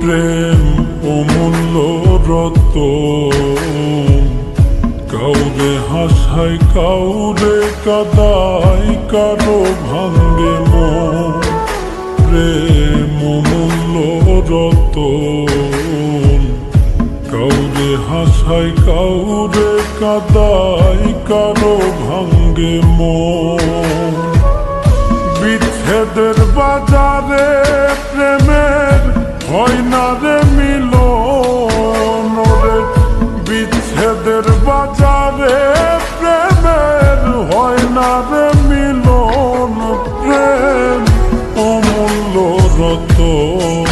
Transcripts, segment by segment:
প্রেম অমূল্য রতন, কাউরে হাসায় কাউরে কাদায়, কারো ভাঙ্গে মন। প্রেম অমূল্য রতন, কাউরে হাসায় কাউরে কাদায়, কারো ভাঙ্গে মন। বিচ্ছেদের বাজারে প্রেমের হয় না রে মিলন রে, বিচ্ছেদের বাজারে প্রেমের হয় না রে মিলন। প্রেম অমূল্য রতন,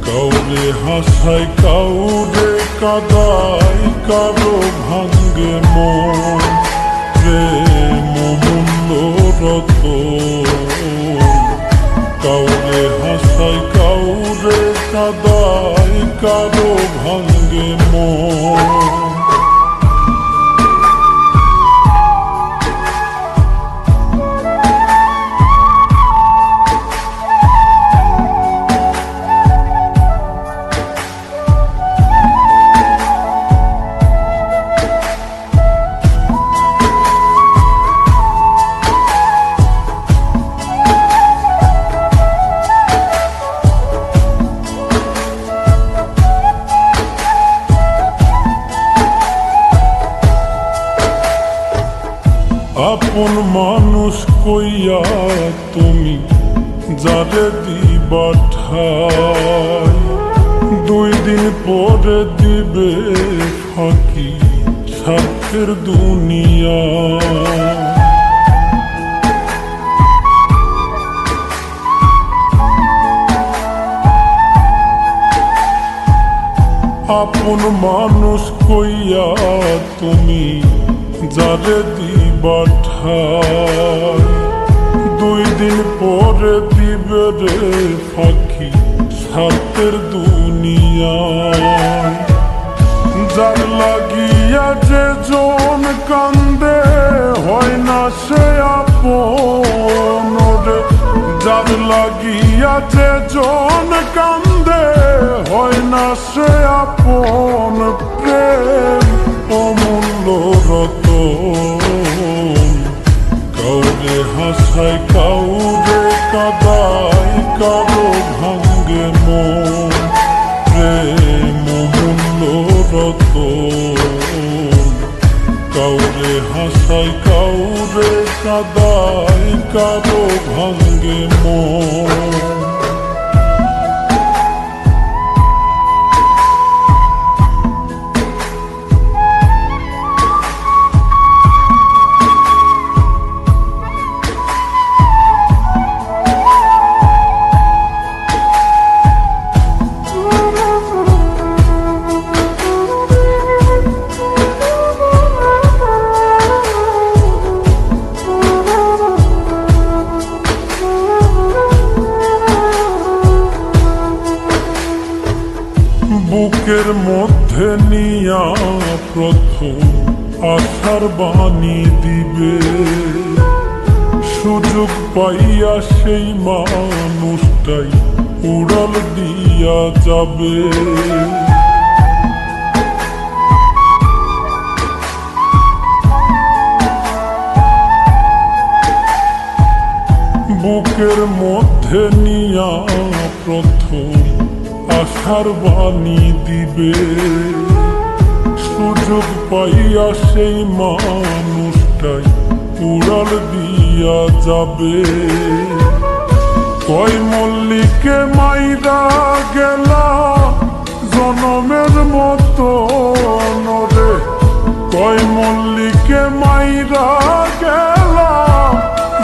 কাউরে হাসায় কাউরে কাদায়, কারো ভাঙ্গে মন। প্রেম অমূল্য রতন, কাউরে হাসায় কাউরে কাদায়, কারো ভাঙ্গে মন। আপন মানুষ কইয়া তুমি যারে দিবা ঠাই, 2 দিন পরে দিবে ফাঁকি স্বার্থের দুনিয়া। আপন মানুষ কইয়া তুমি যারে দিবা ঠাই, 2 দিন পরে দিবে রে ফাঁকি স্বার্থের দুনিয়ায়। যার লাগিয়া যে জন কান্দে হয় না সে আপন রে, যার লাগিয়া যে জন কান্দে হয় না সে আপন। প্রেম অমূল্য রতন, কাউরে হাসায় কাউরে কাদায়, কারো ভাঙ্গে মন। প্রেম অমূল্য রতন, কাউরে হাসায় কাউরে কাদায়, কারো ভাঙ্গে মন। বুকের মধ্যে নিয়া প্রথম আশার বাণী দিবে, সুযোগ পাইয়া সেই মানুষটাই উড়াল দিয়া যাবে। বুকের মধ্যে নিয়া প্রথম আশার বাণী দিবে, সুযোগ পাইয়া সেই মানুষটাই উড়াল দিয়া যাবে। কয় মল্লিকে মাইরা গেলা জনমের মতো রে, কয় মল্লিকে মাইরা গেলা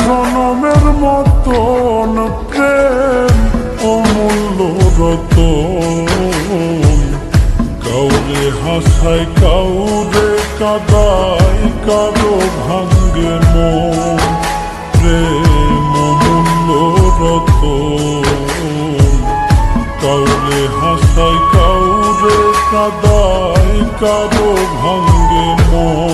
জনমের মতন। প্রেম অমূল্য রতন, কাউরে হাসায় কাউরে কাদায়, কারো ভাঙ্গে মন। প্রেম অমূল্য রতন, কাউরে হাসায় কাউরে কাদায়, কারো ভাঙ্গে মন।